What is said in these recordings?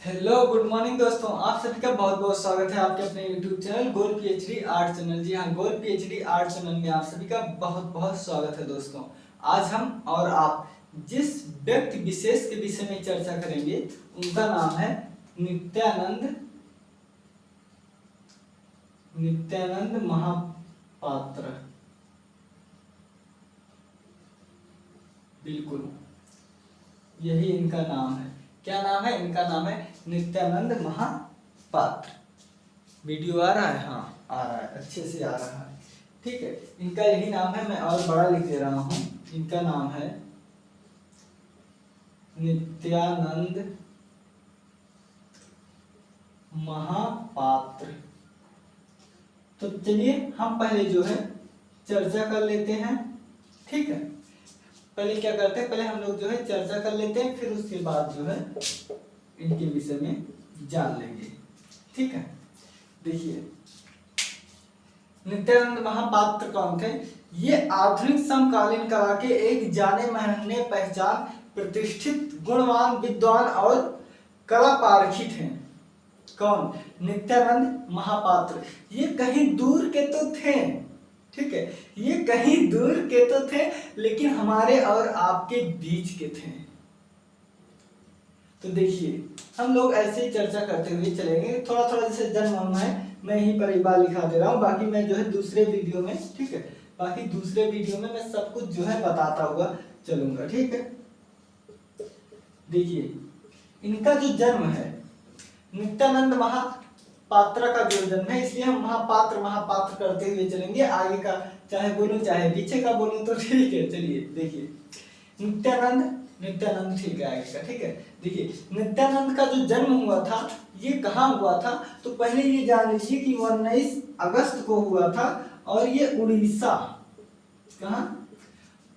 Hello good morning दोस्तों, आप सभी का बहुत बहुत स्वागत है आपके अपने यूट्यूब चैनल गोल पीएचडी आर्ट चैनल। जी हाँ, गोल पीएचडी आर्ट चैनल में आप सभी का बहुत बहुत स्वागत है दोस्तों। आज हम और आप जिस व्यक्ति विशेष के विषय में चर्चा करेंगे उनका नाम है नित्यानंद महापात्र। बिल्कुल यही इनका नाम है। क्या नाम है इनका? नाम है नित्यानंद महापात्र। वीडियो आ रहा है? हाँ आ रहा है, अच्छे से आ रहा है। ठीक है, इनका यही नाम है। मैं और बड़ा लिख दे रहा हूं। इनका नाम है नित्यानंद महापात्र। तो चलिए हम पहले जो है चर्चा कर लेते हैं। ठीक है, पहले क्या करते हैं, पहले हम लोग जो है चर्चा कर लेते हैं, फिर उसके बाद जो है इनके विषय में जान लेंगे। ठीक है, देखिए नित्यानंद महापात्र कौन थे? ये आधुनिक समकालीन कला के एक जाने माने पहचान प्रतिष्ठित गुणवान विद्वान और कला पारखी थे। कौन? नित्यानंद महापात्र। ये कहीं दूर के तो थे, ठीक है, ये कहीं दूर के तो थे लेकिन हमारे और आपके बीच के थे। तो देखिए हम लोग ऐसे ही चर्चा करते हुए चलेंगे। थोड़ा थोड़ा जैसे जन्म है मैं यहीं पर एक बार लिखा दे रहा हूँ, बाकी मैं जो है दूसरे वीडियो में, ठीक है, बाकी दूसरे वीडियो में मैं सब कुछ जो है बताता हुआ चलूंगा। ठीक है, देखिए इनका जो जन्म है नित्यानंद महापात्र का जो जन्म है, इसलिए हम महापात्र करते हुए चलेंगे। आगे का चाहे बोलूं चाहे पीछे का बोलूं तो ठीक है। चलिए देखिए नित्यानंद ठीक है आगे का। ठीक है, देखिए नित्यानंद का जो जन्म हुआ था ये कहाँ हुआ था? तो पहले ये जान लीजिए कि 19 अगस्त को हुआ था और ये उड़ीसा। कहाँ?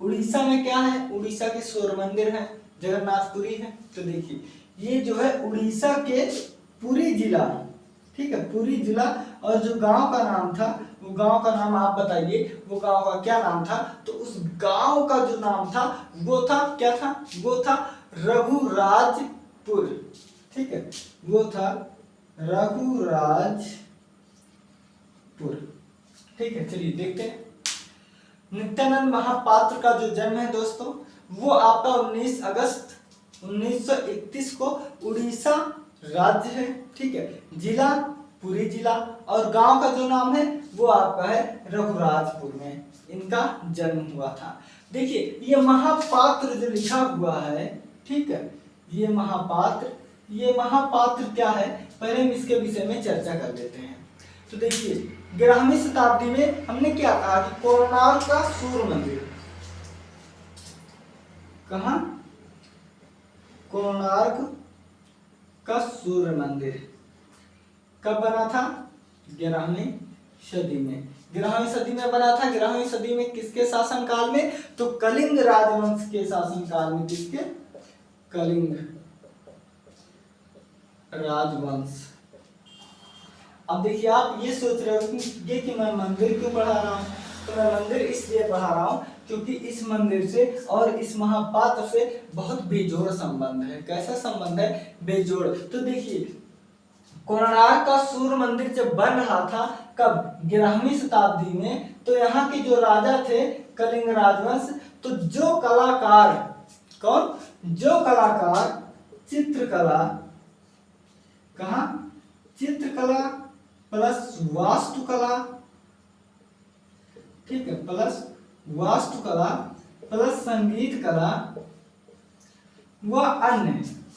उड़ीसा में क्या है? उड़ीसा के सूर्य मंदिर है, जगन्नाथपुरी है। तो देखिए ये जो है उड़ीसा के पुरी जिला, ठीक है, पुरी जिला, और जो गांव का नाम था वो गांव का नाम आप बताइए, वो गांव का क्या नाम था? तो उस गांव का जो नाम था वो था क्या था? वो था रघुराजपुर। ठीक है, वो था रघुराजपुर। ठीक है, चलिए देखते हैं। नित्यानंद महापात्र का जो जन्म है दोस्तों वो आपका 19 अगस्त 1931 को उड़ीसा राज्य है, ठीक है, जिला पुरी जिला, और गांव का जो नाम है वो आपका है रघुराजपुर में इनका जन्म हुआ था। देखिए ये महापात्र जो लिखा हुआ है, ठीक है, ये महापात्र क्या है? पहले हम इसके विषय में चर्चा कर लेते हैं। तो देखिए 11वीं शताब्दी में हमने क्या कहा कि कोणार्क का सूर्य मंदिर, कहाँ? कोणार्क का सूर्य मंदिर कब बना था? 11वीं सदी में। 11वीं सदी में बना था। 11वीं सदी में किसके शासनकाल में? तो कलिंग राजवंश के शासनकाल में। किसके? कलिंग राजवंश। अब देखिए आप ये सोच रहे हो कि मैं मंदिर क्यों पढ़ा रहा हूँ? तो मैं मंदिर इसलिए पढ़ा रहा हूँ क्योंकि इस मंदिर से और इस महापात्र से बहुत बेजोड़ संबंध है। कैसा संबंध है? बेजोड़। तो देखिए कोणार्क का सूर्य मंदिर जब बन रहा था, कब? 11वीं शताब्दी में, तो यहाँ के जो राजा थे कलिंग राजवंश, तो जो कलाकार, कौन? जो कलाकार चित्रकला, कहाँ? चित्रकला प्लस वास्तुकला, ठीक है, प्लस वास्तुकला प्लस संगीत कला व अन्य,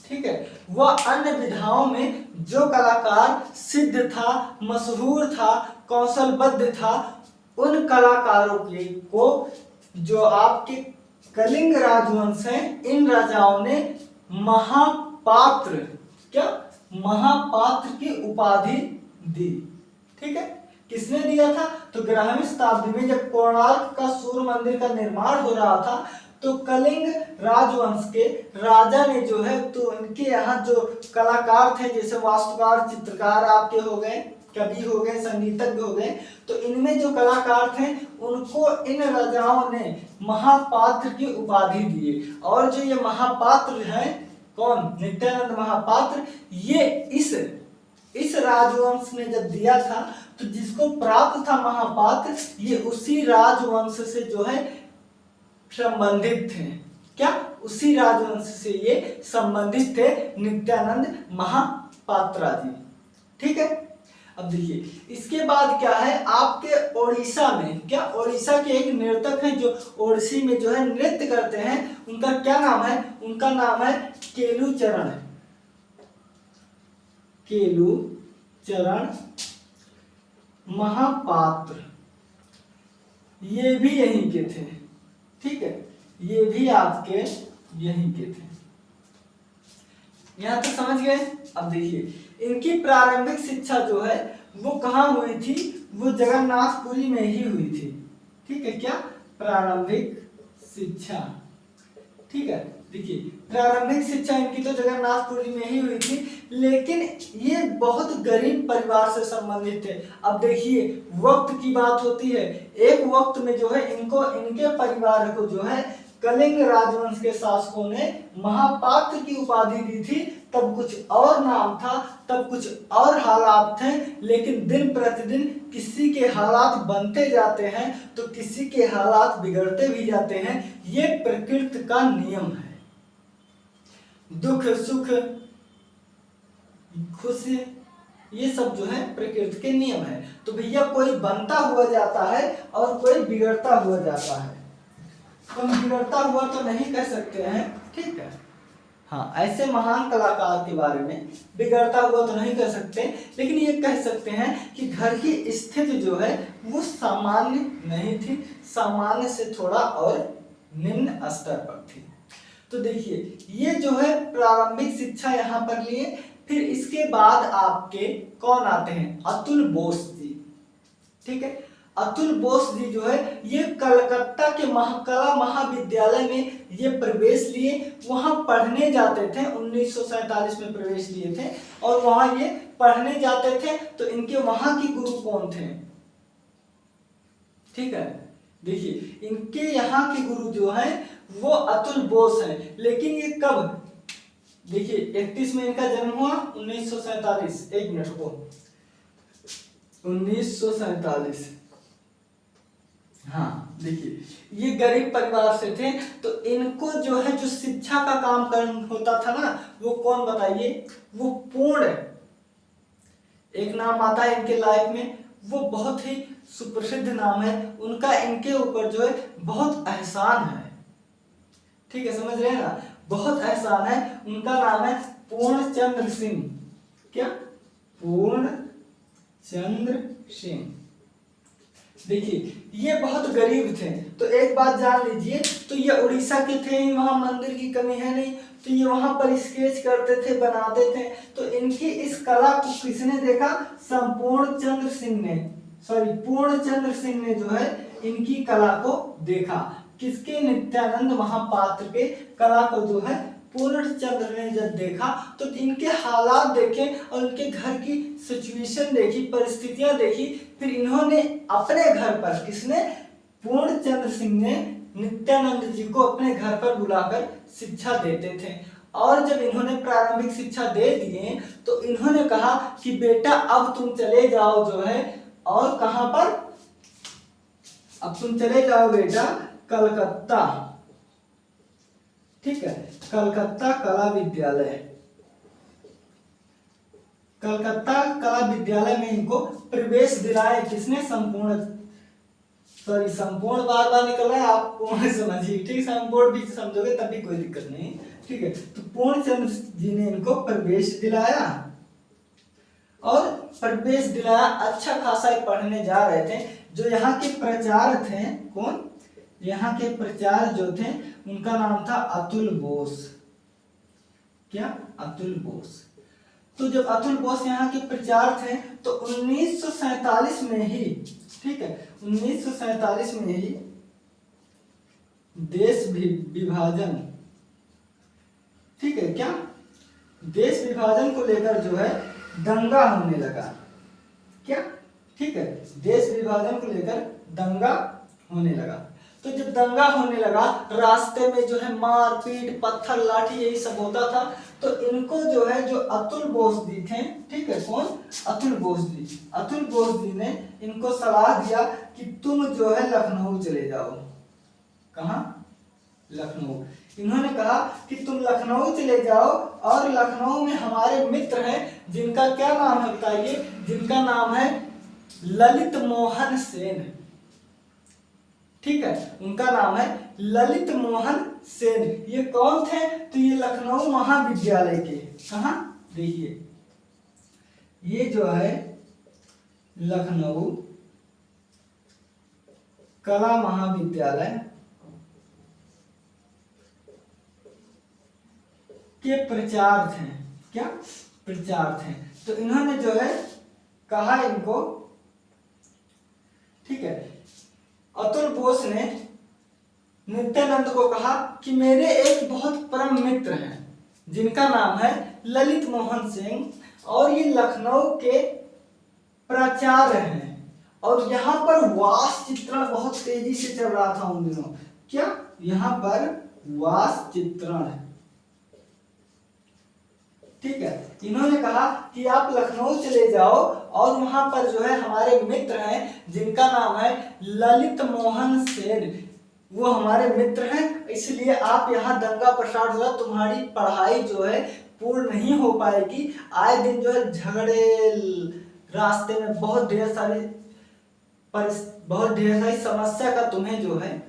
ठीक है, वह अन्य विधाओं में जो कलाकार सिद्ध था, मशहूर था, कौशलबद्ध था, उन कलाकारों के को जो आपके कलिंग राजवंश है, इन राजाओं ने महापात्र, क्या? महापात्र की उपाधि दी। ठीक है, किसने दिया था? तो 11वीं शताब्दी में जब कोणार्क का सूर्य मंदिर का निर्माण हो रहा था तो कलिंग राजवंश के राजा ने जो है, तो इनके यहाँ जो कलाकार थे, जैसे वास्तुकार, चित्रकार आपके हो गए, कवि हो गए, संगीतज्ञ हो गए, तो इनमें जो कलाकार थे उनको इन राजाओं ने महापात्र की उपाधि दी। और जो ये महापात्र है, कौन, नित्यानंद महापात्र, ये इस राजवंश ने जब दिया था तो जिसको प्राप्त था महापात्र, ये उसी राजवंश से जो है संबंधित थे। क्या, उसी राजवंश से ये संबंधित थे, नित्यानंद महापात्रा जी। ठीक है, अब देखिए इसके बाद क्या है, आपके ओडिशा में, क्या ओडिशा के एक नर्तक हैं जो ओडिसी में जो है नृत्य करते हैं, उनका क्या नाम है, उनका नाम है केलुचरण, केलुचरण महापात्र। ये भी यहीं के थे। ठीक है, ये भी आपके यहीं के थे। यहां तक समझ गए। अब देखिए इनकी प्रारंभिक शिक्षा जो है वो कहाँ हुई थी, वो जगन्नाथपुरी में ही हुई थी। ठीक है, क्या, प्रारंभिक शिक्षा। ठीक है, देखिए प्रारंभिक शिक्षा इनकी तो जगन्नाथपुरी में ही हुई थी, लेकिन ये बहुत गरीब परिवार से संबंधित थे। अब देखिए वक्त की बात होती है, एक वक्त में जो है इनको, इनके परिवार को जो है कलिंग राजवंश के शासकों ने महापात्र की उपाधि दी थी। तब कुछ और नाम था, तब कुछ और हालात थे, लेकिन दिन प्रतिदिन किसी के हालात बनते जाते हैं तो किसी के हालात बिगड़ते भी जाते हैं। ये प्रकृति का नियम है। दुख सुख खुशी ये सब जो है प्रकृति के नियम है। तो भैया कोई बनता हुआ जाता है और कोई बिगड़ता हुआ जाता है। हम बिगड़ता हुआ तो नहीं कह सकते हैं, ठीक है, हाँ, ऐसे महान कलाकार के बारे में बिगड़ता हुआ तो नहीं कह सकते, लेकिन ये कह सकते हैं कि घर की स्थिति जो है वो सामान्य नहीं थी, सामान्य से थोड़ा और निम्न स्तर पर थी। तो देखिए ये जो है प्रारंभिक शिक्षा यहाँ पर लिए। फिर इसके बाद आपके कौन आते हैं, अतुल बोस जी। ठीक है, अतुल बोस जी जो है ये कलकत्ता के कला महाविद्यालय में ये प्रवेश लिए, वहां पढ़ने जाते थे। 1947 में प्रवेश लिए थे और वहां ये पढ़ने जाते थे। तो इनके वहां की गुरु कौन थे, ठीक है, देखिए इनके यहाँ के गुरु जो है वो अतुल बोस हैं। लेकिन ये कब, देखिए 31 में इनका जन्म हुआ 1947, एक मिनट को, 1947, हाँ, देखिए ये गरीब परिवार से थे। तो इनको जो है जो शिक्षा का काम करना होता था ना, वो कौन बताइए, वो पूर्ण, एक नाम आता है इनके लाइफ में, वो बहुत ही सुप्रसिद्ध नाम है उनका, इनके ऊपर जो है बहुत एहसान है। ठीक है, समझ रहे हैं ना, बहुत एहसान है। उनका नाम है पूर्णचंद्र सिंह। क्या, पूर्णचंद्र सिंह। देखिए ये बहुत गरीब थे। तो एक बात जान लीजिए, तो ये उड़ीसा के थे, वहां मंदिर की कमी है नहीं, तो ये वहां पर स्केच करते थे, बनाते थे। तो इनकी इस कला को किसने देखा, पूर्णचंद्र सिंह ने जो है इनकी कला को देखा। किसके, नित्यानंद महापात्र के कला को जो है पूर्णचंद्र ने जब देखा तो इनके हालात देखे और उनके घर की सिचुएशन देखी, परिस्थितियां देखी। फिर इन्होंने अपने घर पर, किसने, पूर्णचंद्र सिंह ने नित्यानंद जी को अपने घर पर बुलाकर शिक्षा देते थे। और जब इन्होंने प्रारंभिक शिक्षा दे दिए तो इन्होंने कहा कि बेटा अब तुम चले जाओ जो है, और कहां पर, अब तुम चले जाओ बेटा कलकत्ता। ठीक है, कलकत्ता कला विद्यालय, कलकत्ता कला विद्यालय में इनको प्रवेश दिलाए। किसने, संपूर्ण बार बार निकल रहा है, आप पूर्ण समझिए। ठीक, संपूर्ण भी समझोगे तभी कोई दिक्कत नहीं। ठीक है, तो पूर्णचंद्र जी ने इनको प्रवेश दिलाया और प्रवेश दिलाया। अच्छा खासा पढ़ने जा रहे थे। जो यहाँ के प्रचार्य थे, कौन, यहाँ के प्रचार्य जो थे उनका नाम था अतुल बोस। क्या, अतुल बोस। तो जब अतुल बोस यहाँ के प्रचार्य थे तो 1947 में ही, ठीक है, 1947 में ही देश विभाजन, ठीक है, क्या, देश विभाजन को लेकर जो है दंगा होने लगा। क्या, ठीक है, देश विभाजन को लेकर दंगा होने लगा। तो जब दंगा होने लगा, रास्ते में जो है मारपीट, पत्थर लाठी यही सब होता था, तो इनको जो है जो अतुल बोस जी थे, ठीक है, कौन? अतुल बोस जी। अतुल बोस जी ने इनको सलाह दिया कि तुम जो है लखनऊ चले जाओ। कहाँ? लखनऊ। इन्होंने कहा कि तुम लखनऊ चले जाओ, और लखनऊ में हमारे मित्र हैं जिनका क्या नाम है बताइए? जिनका नाम है ललित मोहन सेन। ठीक है, उनका नाम है ललित मोहन सेन। ये कौन थे? तो ये लखनऊ महाविद्यालय के, कहा देखिए, ये जो है लखनऊ कला महाविद्यालय के प्रचार्य थे। क्या? प्रचार्य थे। तो इन्होंने जो है कहा इनको, ठीक है, अतुल बोस ने नित्यानंद को कहा कि मेरे एक बहुत परम मित्र हैं जिनका नाम है ललित मोहन सिंह, और ये लखनऊ के प्राचार्य हैं, और यहाँ पर वास्तु चित्रण बहुत तेजी से चल रहा था उन दिनों। क्या? यहाँ पर वास्तु चित्रण है। ठीक है, इन्होंने कहा कि आप लखनऊ चले जाओ, और वहां पर जो है हमारे मित्र हैं जिनका नाम है ललित मोहन सेन, वो हमारे मित्र हैं, इसलिए आप यहाँ दंगा फसाद हुआ, तुम्हारी पढ़ाई जो है पूर्ण नहीं हो पाएगी। आए दिन जो है झगड़े, रास्ते में बहुत ढेर सारी समस्या का तुम्हें जो है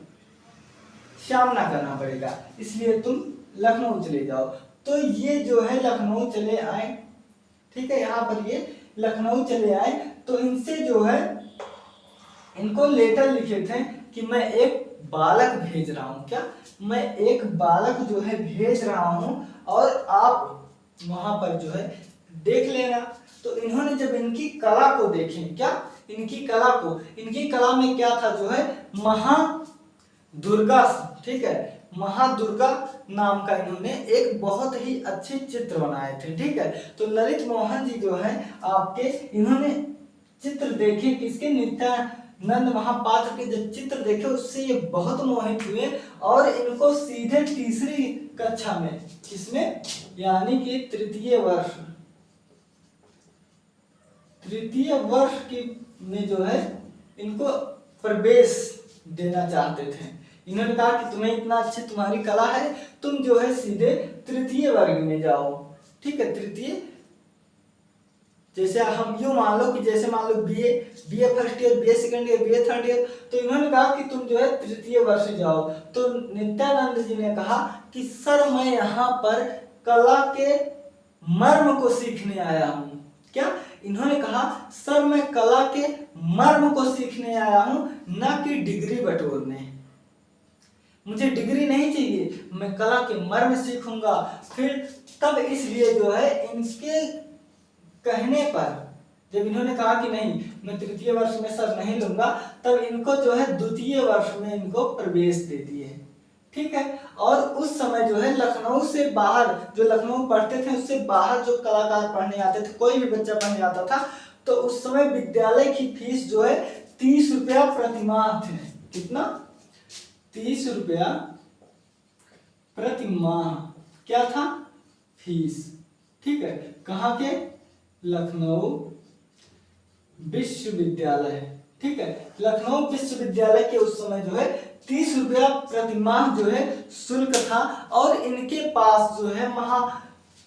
सामना करना पड़ेगा, इसलिए तुम लखनऊ चले जाओ। तो ये जो है लखनऊ चले आए। ठीक है, यहाँ पर ये लखनऊ चले आए, तो इनसे जो है इनको लेटर लिखे थे कि मैं एक बालक भेज रहा हूँ। क्या? मैं एक बालक जो है भेज रहा हूँ, और आप वहां पर जो है देख लेना। तो इन्होंने जब इनकी कला को देखें, क्या? इनकी कला को, इनकी कला में क्या था जो है महादुर्गा, ठीक है, महादुर्गा नाम का इन्होंने एक बहुत ही अच्छे चित्र बनाए थे। ठीक है, तो ललित मोहन जी जो है आपके, इन्होंने चित्र देखे किसके? नित्यानंद महापात्र के जब चित्र देखे उससे ये बहुत मोहित हुए, और इनको सीधे तीसरी कक्षा में, किसमें? यानी कि तृतीय वर्ष की में जो है इनको प्रवेश देना चाहते थे। इन्होंने कहा कि तुम्हें इतना अच्छी तुम्हारी कला है, तुम जो है सीधे तृतीय वर्ग में जाओ। ठीक है, तृतीय, जैसे हम यूं मान लो कि जैसे मान लो BA first year, BA second year, BA third year, तो इन्होंने कहा कि तुम जो है तृतीय वर्ष जाओ। तो नित्यानंद जी ने कहा कि सर मैं यहाँ पर कला के मर्म को सीखने आया हूँ। क्या? इन्होंने कहा सर मैं कला के मर्म को सीखने आया हूँ, ना कि डिग्री बटोरने। मुझे डिग्री नहीं चाहिए, मैं कला के मर्म सीखूंगा। फिर तब इसलिए जो है इनके कहने पर जब इन्होंने कहा कि नहीं मैं तृतीय वर्ष में सर नहीं लूंगा, तब इनको जो है द्वितीय वर्ष में इनको प्रवेश दे दिए। ठीक है, और उस समय जो है लखनऊ से बाहर, जो लखनऊ पढ़ते थे उससे बाहर जो कलाकार पढ़ने आते थे, कोई भी बच्चा पढ़ने आता था, तो उस समय विद्यालय की फीस जो है 30 रुपया प्रतिमाह थे। कितना? 30 रुपया प्रति माह क्या था? फीस। ठीक है, कहाँ के? लखनऊ विश्वविद्यालय। ठीक है, लखनऊ विश्वविद्यालय के उस समय जो है 30 रुपया प्रति माह जो है शुल्क था, और इनके पास जो है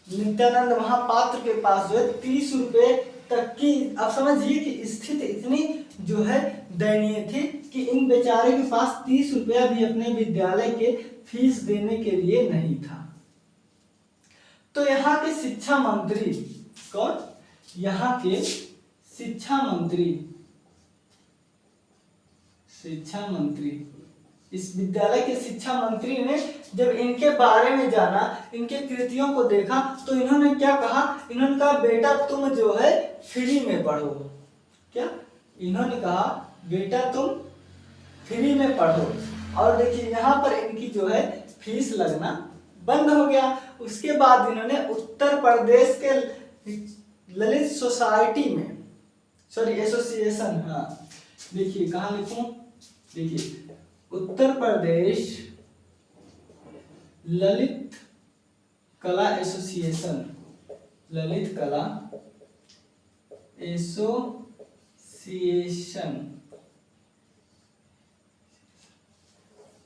नित्यानंद महापात्र के पास जो है 30 रुपये तक की, आप समझिए कि स्थिति इतनी जो है दयनीय थी कि इन बेचारे के पास 30 रुपया भी अपने विद्यालय के फीस देने के लिए नहीं था। तो यहाँ के शिक्षा मंत्री कौन? यहाँ के शिक्षा मंत्री, इस विद्यालय के शिक्षा मंत्री ने जब इनके बारे में जाना, इनके कृतियों को देखा, तो इन्होंने क्या कहा? इन्होंने कहा बेटा तुम जो है फ्री में पढ़ो। क्या? इन्होंने कहा बेटा तुम फ्री में पढ़ो। और देखिए यहाँ पर इनकी जो है फीस लगना बंद हो गया। उसके बाद इन्होंने उत्तर प्रदेश के ललित सोसाइटी में, एसोसिएशन, हाँ देखिए कहाँ लिखूं, देखिए उत्तर प्रदेश ललित कला एसोसिएशन, ललित कला एसोसिएशन,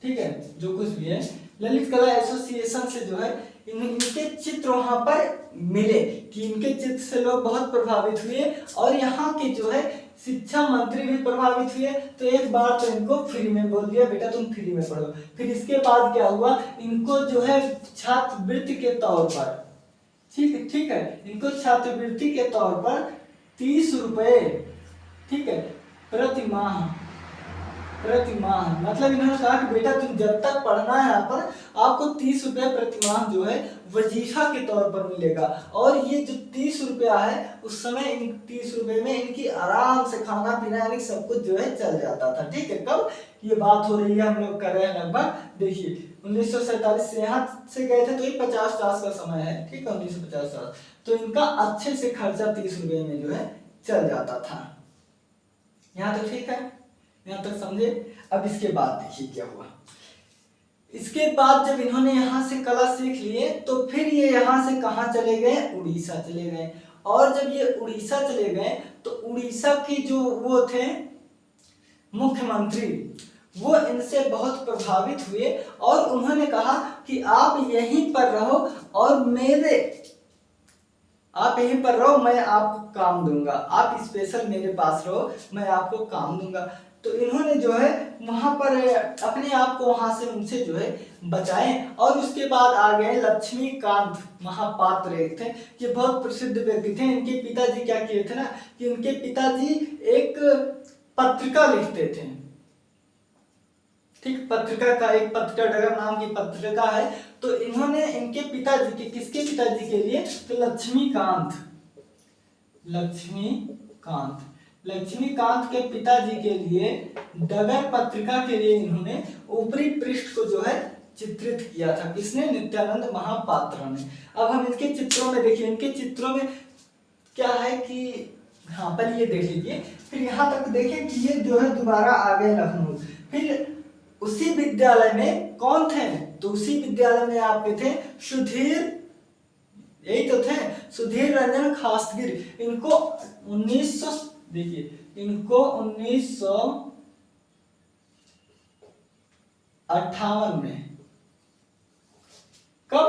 ठीक है, जो कुछ भी है ललित कला एसोसिएशन से जो है इनके चित्र वहां पर मिले कि इनके चित्र से लोग बहुत प्रभावित हुए और यहाँ के जो है शिक्षा मंत्री भी प्रभावित हुए। तो एक बार तो इनको फ्री में बोल दिया बेटा तुम फ्री में पढ़ो। फिर इसके बाद क्या हुआ, इनको जो है छात्रवृत्ति के तौर पर, ठीक है, इनको छात्रवृत्ति के तौर पर 30 रुपए, ठीक है, प्रति माह मतलब इन्होंने कहा कि बेटा तुम जब तक पढ़ना है यहाँ पर आपको 30 रुपए प्रति माह जो है वजीफा के तौर पर मिलेगा। और ये जो 30 रुपया है उस समय इन 30 रुपए में इनकी आराम से खाना पीना यानी सब कुछ जो है चल जाता था। ठीक है, कब ये बात हो रही है हम लोग कर रहे हैं लगभग देखिए 1947 से यहाँ से गए थे तो ये 50 का समय है। ठीक है, 1950 तो इनका अच्छे से खर्चा 30 रुपए में जो है चल जाता था। यहाँ तो ठीक है, यहाँ तक समझे। अब इसके बाद देखिए क्या हुआ। इसके बाद जब इन्होंने यहाँ से कला सीख लिए तो फिर ये यहाँ से कहाँ चले गए, उड़ीसा चले गए। और जब ये उड़ीसा चले गए तो उड़ीसा की जो वो थे मुख्यमंत्री वो इनसे बहुत प्रभावित हुए और उन्होंने कहा कि आप यहीं पर रहो और आप यहीं पर रहो, मैं आपको काम दूंगा, आप स्पेशल मेरे पास रहो, मैं आपको काम दूंगा। तो इन्होंने जो है वहां पर अपने आप को वहां से उनसे जो है बचाए। और उसके बाद आ गए लक्ष्मीकांत महापात्र एक थे, ये बहुत प्रसिद्ध व्यक्ति थे। इनके पिताजी क्या किए थे ना कि इनके पिताजी एक पत्रिका लिखते थे। ठीक, पत्रिका का एक पत्रिका डगर नाम की पत्रिका है। तो इन्होंने इनके पिताजी के किसके पिताजी के लिए तो लक्ष्मीकांत के पिताजी के लिए डगर पत्रिका के लिए इन्होंने ऊपरी पृष्ठ को जो है चित्रित किया था। किसने, नित्यानंद महापात्र ने। अब हम इनके चित्रों में देखिए, इनके चित्रों में क्या है कि हाँ पहले ये देख लीजिए, फिर यहाँ तक देखें कि ये जो है दोबारा आ गए लखनऊ। फिर उसी विद्यालय में कौन थे, तो उसी विद्यालय में आपके थे सुधीर, यही तो थे सुधीर रंजन खासगिर। इनको 1958 में, कब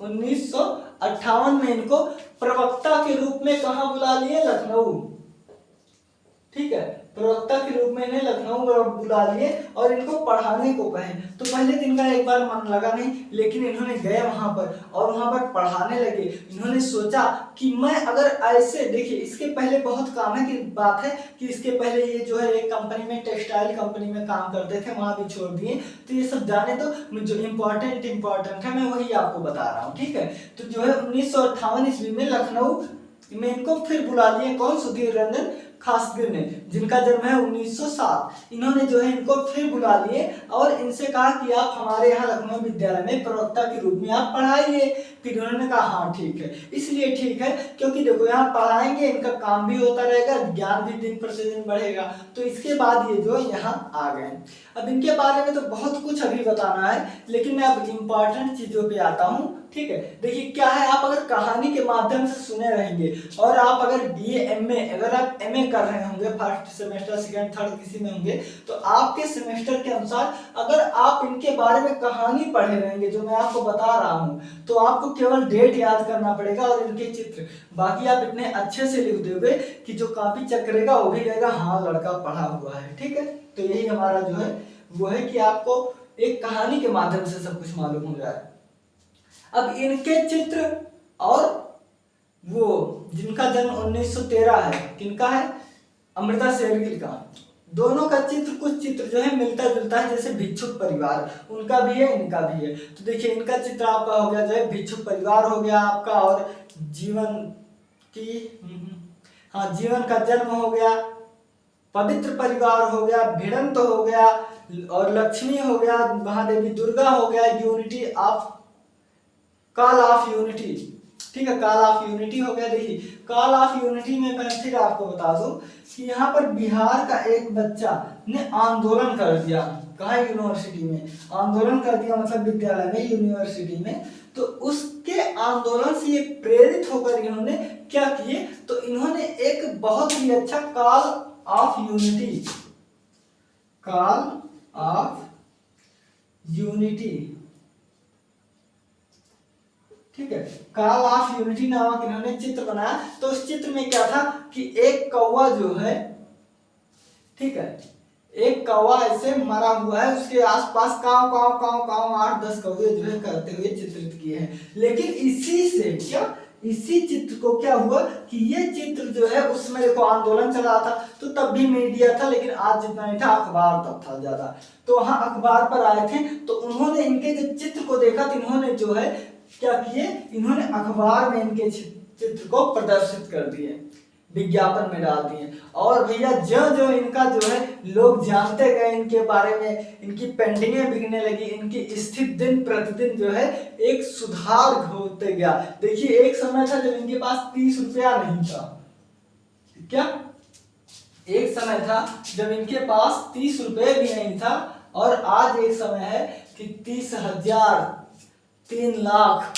1958 में इनको प्रवक्ता के रूप में कहाँ बुला लिए, लखनऊ। ठीक है, प्रवक्ता के रूप में इन्हें लखनऊ बुला लिए और इनको पढ़ाने को कहे। तो पहले दिन का एक बार मन लगा नहीं, लेकिन इन्होंने गए वहां पर और वहां पर पढ़ाने लगे। इन्होंने सोचा कि मैं अगर ऐसे देखिए, इसके पहले बहुत काम है कि बात है कि इसके पहले ये जो है एक कंपनी में, टेक्सटाइल कंपनी में काम करते थे, वहां भी छोड़ दिए। तो ये सब जाने तो जो इम्पोर्टेंट है मैं वही आपको बता रहा हूँ। ठीक है, तो जो है 1958 ईस्वी में लखनऊ में इनको फिर बुला लिए। कौन, सुधीर रंजन खासगिर ने, जिनका जन्म है 1907। इन्होंने जो है इनको फिर बुला लिए और इनसे कहा कि आप हमारे यहाँ लखनऊ विद्यालय में प्रवक्ता के रूप में आप पढ़ाइए। फिर उन्होंने कहा हाँ ठीक है, इसलिए ठीक है क्योंकि देखो यहाँ पढ़ाएंगे, इनका काम भी होता रहेगा, ज्ञान भी दिन प्रतिदिन बढ़ेगा। तो इसके बाद ये जो यहाँ आ गए। अब इनके बारे में तो बहुत कुछ अभी बताना है, लेकिन मैं अब इम्पोर्टेंट चीजों पे आता हूँ। ठीक है, देखिए क्या है, आप अगर कहानी के माध्यम से सुने रहेंगे और आप अगर BA MA अगर आप MA कर रहे होंगे, फर्स्ट सेमेस्टर सेकंड थर्ड किसी में होंगे, तो आपके सेमेस्टर के अनुसार अगर आप इनके बारे में कहानी पढ़े रहेंगे जो मैं आपको बता रहा हूँ, तो आपको केवल डेट याद करना पड़ेगा और इनके चित्र, बाकी आप इतने अच्छे से लिख दोगे कि जो कॉपी चेक करेगा वो भी कहेगा हाँ लड़का पढ़ा हुआ है। ठीक है, तो यही हमारा जो है वो है कि आपको एक कहानी के माध्यम से सब कुछ मालूम हो जाए। अब इनके चित्र और वो जिनका जन्म 1913 है, किनका है, अमृता शेरगिल का, दोनों का चित्र, कुछ चित्र जो है मिलता जुलता है। जैसे भिक्षुक परिवार, उनका भी है इनका भी है। तो देखिए इनका चित्र आपका हो गया जो है भिक्षुक परिवार हो गया आपका, और जीवन की जीवन का जन्म हो गया, पवित्र परिवार हो गया, भिड़ंत हो गया, और लक्ष्मी हो गया, महादेवी दुर्गा हो गया, unity of call of unity. ठीक है, कॉल ऑफ यूनिटी हो गया। देखिए कॉल ऑफ यूनिटी में मैं फिर आपको बता दूं कि यहाँ पर बिहार का एक बच्चा ने आंदोलन कर दिया। कहाँ यूनिवर्सिटी में आंदोलन कर दिया, मतलब विद्यालय में, यूनिवर्सिटी में। तो उसके आंदोलन से ये प्रेरित होकर इन्होंने क्या किए, तो इन्होंने एक बहुत ही अच्छा call of unity, call of unity, ठीक है, कॉल ऑफ यूनिटी नामक इन्होंने चित्र बनाया। तो उस चित्र में क्या था कि एक कौवा जो है, ठीक है, एक कौवा ऐसे मरा हुआ है, उसके आसपास काव काव काव काव 8-10 कौवे जो है करते हुए चित्रित किए हैं। लेकिन इसी से क्या, इसी चित्र को क्या हुआ कि ये चित्र जो है उसमें देखो आंदोलन चल रहा था, तो तब भी मीडिया था, लेकिन आज जितना नहीं था, अखबार तब था ज्यादा। तो वहां अखबार पर आए थे, तो उन्होंने इनके जो चित्र को देखा, तो इन्होंने जो है क्या किए, इन्होंने अखबार में इनके चित्र को प्रदर्शित कर दिए, विज्ञापन में डाल दिए। और भैया जो जो इनका जो है लोग जानते गए इनके बारे में, इनकी पेंटिंगें बिकने लगी, इनकी स्थिति दिन प्रतिदिन जो है एक सुधार होते गया। देखिए एक समय था जब इनके पास 30 रुपया नहीं था, क्या, एक समय था जब इनके पास 30 रुपये भी नहीं था, और आज एक समय है कि 30,000, 3 लाख,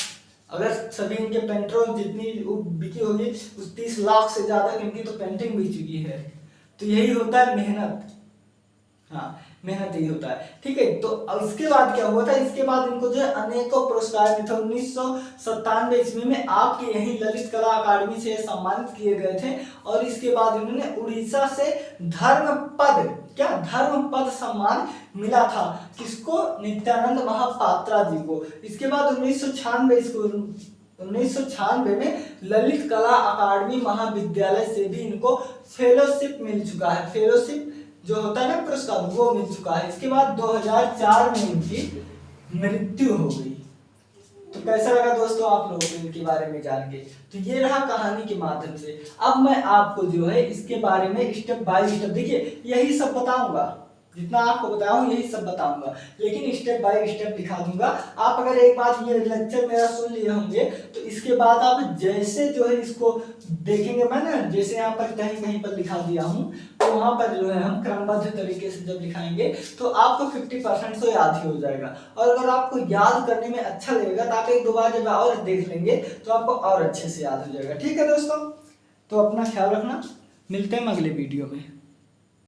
अगर सभी इनके पेंट्रोल जितनी बिकी होगी उस 30 लाख से ज्यादा इनकी तो पेंटिंग बिक चुकी है। तो यही होता है मेहनत, हाँ मेहनत यही होता है, ठीक है। तो इसके बाद क्या हुआ था, इसके बाद इनको जो है अनेकों पुरस्कार मिले थे। 1997 ईस्वी में आपके यही ललित कला अकादमी से सम्मानित किए गए थे। और इसके बाद इन्होंने उड़ीसा से धर्मपद, क्या, धर्मपद सम्मान मिला था, किसको, नित्यानंद महापात्रा जी को। इसके बाद 1996 में ललित कला अकादमी महाविद्यालय से भी इनको फेलोशिप मिल चुका है, फेलोशिप जो होता है ना पुरस्कार, वो मिल चुका है। इसके बाद 2004 में इनकी मृत्यु हो गई। तो कैसा लगा दोस्तों आप लोगों को इनके बारे में जान के। तो ये रहा कहानी के माध्यम से। अब मैं आपको जो है इसके बारे में स्टेप बाय स्टेप, देखिए यही सब बताऊंगा, जितना आपको बताया हूं यही सब बताऊंगा, लेकिन स्टेप बाय स्टेप दिखा दूंगा। आप अगर एक बार ये लेक्चर मेरा सुन लिए होंगे, तो इसके बाद आप जैसे जो है इसको देखेंगे, मैंने जैसे यहाँ पर कहीं कहीं पर लिखा दिया हूँ, तो वहां पर जो है हम क्रमबद्ध तरीके से जब लिखाएंगे तो आपको 50% तो याद ही हो जाएगा। और अगर आपको याद करने में अच्छा लगेगा तो आप एक दो बार जब और देख लेंगे तो आपको और अच्छे से याद हो जाएगा। ठीक है दोस्तों, तो अपना ख्याल रखना, मिलते हैं अगले वीडियो में।